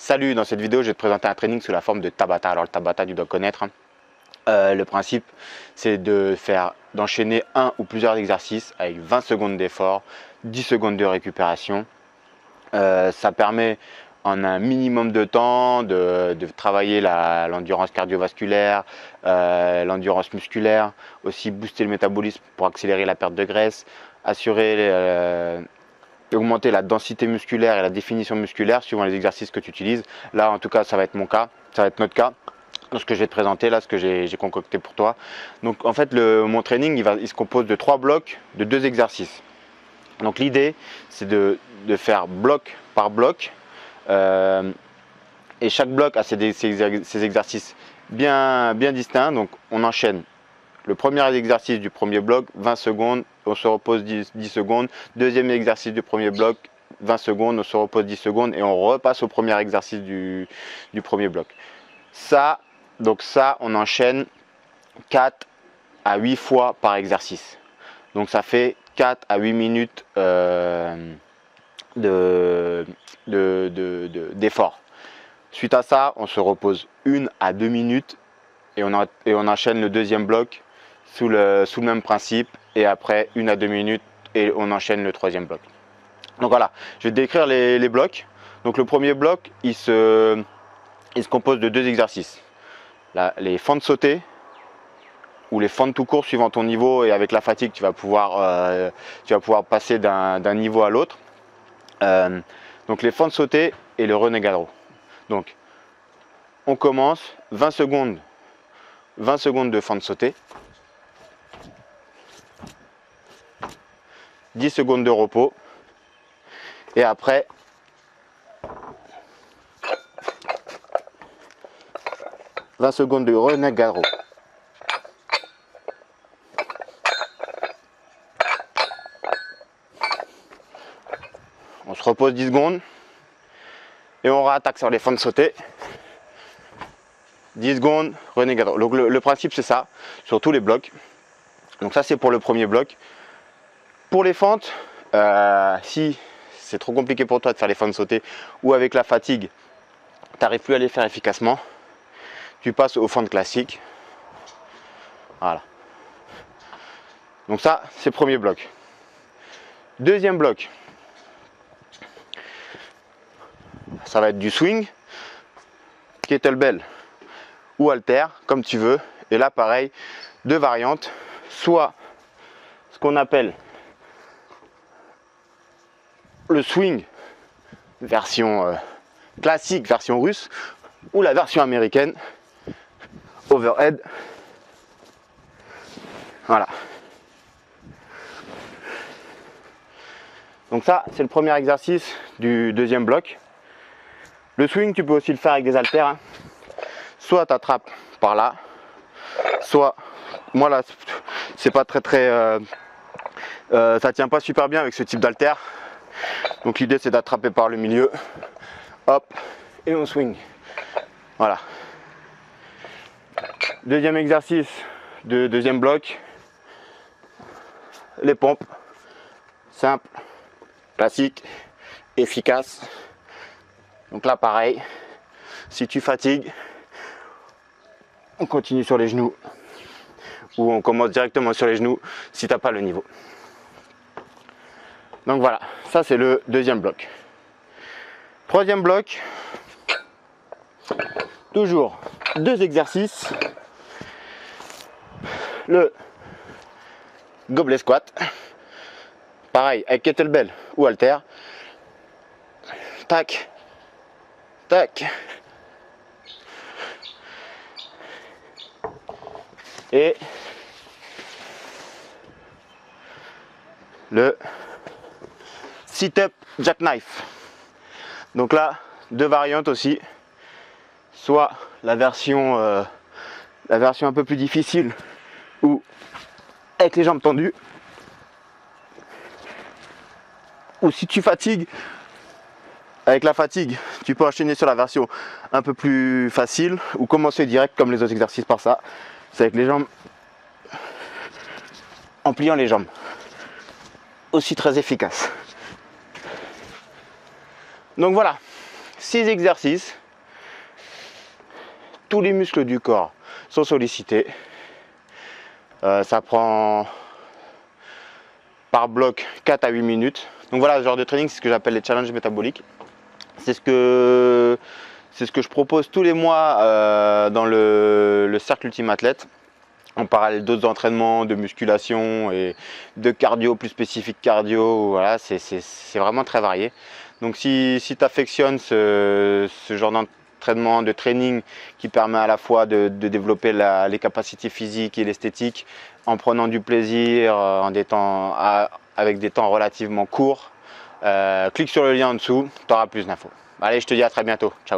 Salut, dans cette vidéo, je vais te présenter un training sous la forme de Tabata. Alors le Tabata, tu dois connaître. Le principe, c'est d'enchaîner un ou plusieurs exercices avec 20 secondes d'effort, 10 secondes de récupération. Ça permet en un minimum de temps de travailler l'endurance cardiovasculaire, l'endurance musculaire, aussi booster le métabolisme pour accélérer la perte de graisse, augmenter la densité musculaire et la définition musculaire suivant les exercices que tu utilises. Là, en tout cas, ça va être mon cas, ça va être notre cas. Dans ce que je vais te présenter, là, ce que j'ai concocté pour toi. Donc, en fait, mon training, il se compose de 3 blocs de 2 exercices. Donc, l'idée, c'est de faire bloc par bloc. Et chaque bloc a ses exercices bien distincts. Donc, on enchaîne le premier exercice du premier bloc, 20 secondes, on se repose 10 secondes. Deuxième exercice du premier bloc, 20 secondes, on se repose 10 secondes et on repasse au premier exercice du premier bloc. Donc ça, on enchaîne 4 à 8 fois par exercice. Donc ça fait 4 à 8 minutes d'effort. Suite à ça, on se repose 1 à 2 minutes et on enchaîne le deuxième bloc sous le même principe, et après 1 à 2 minutes et on enchaîne le troisième bloc. Donc voilà, je vais te décrire les blocs. Donc le premier bloc, il se compose de 2 exercices. Là, les fentes sautées ou les fentes tout court suivant ton niveau, et avec la fatigue tu vas pouvoir passer d'un niveau à l'autre. Donc les fentes sautées et le renegade row. Donc on commence 20 secondes de fente sautée, 10 secondes de repos, et après 20 secondes de renegade row. On se repose 10 secondes et on réattaque sur les fentes sautées. 10 secondes, renegade row. Donc le principe c'est ça sur tous les blocs. Donc ça c'est pour le premier bloc. Pour les fentes, si c'est trop compliqué pour toi de faire les fentes sautées ou avec la fatigue, tu n'arrives plus à les faire efficacement, tu passes aux fentes classiques. Voilà. Donc ça, c'est le premier bloc. Deuxième bloc, ça va être du swing, kettlebell ou halter, comme tu veux. Et là, pareil, 2 variantes. Soit ce qu'on appelle le swing version classique, version russe, ou la version américaine, overhead. Voilà. Donc ça, c'est le premier exercice du deuxième bloc. Le swing, tu peux aussi le faire avec des haltères, hein. Soit tu attrapes par là, soit, moi là, c'est pas ça tient pas super bien avec ce type d'haltère. Donc l'idée c'est d'attraper par le milieu, hop, et on swing. Voilà. Deuxième exercice de deuxième bloc, les pompes. Simple, classique, efficace. Donc là pareil, si tu fatigues, on continue sur les genoux, ou on commence directement sur les genoux si tu n'as pas le niveau. Donc voilà, ça c'est le deuxième bloc. Troisième bloc, toujours 2 exercices. Le gobelet squat, pareil avec kettlebell ou halter. Tac, tac. Et le sit-up jackknife. Donc là, 2 variantes aussi. Soit la version un peu plus difficile, ou avec les jambes tendues. Ou si tu fatigues, avec la fatigue, tu peux enchaîner sur la version un peu plus facile, ou commencer direct comme les autres exercices par ça. C'est avec les jambes, en pliant les jambes. Aussi très efficace. Donc voilà, 6 exercices. Tous les muscles du corps sont sollicités. Ça prend par bloc 4 à 8 minutes. Donc voilà, ce genre de training, c'est ce que j'appelle les challenges métaboliques. C'est ce que je propose tous les mois dans le cercle Ultime Athlète. En parallèle d'autres entraînements de musculation et de cardio, plus spécifique cardio. Voilà, c'est vraiment très varié. Donc si tu affectionnes ce genre d'entraînement, de training qui permet à la fois de développer les capacités physiques et l'esthétique en prenant du plaisir, avec des temps relativement courts, clique sur le lien en dessous, tu auras plus d'infos. Allez, je te dis à très bientôt. Ciao.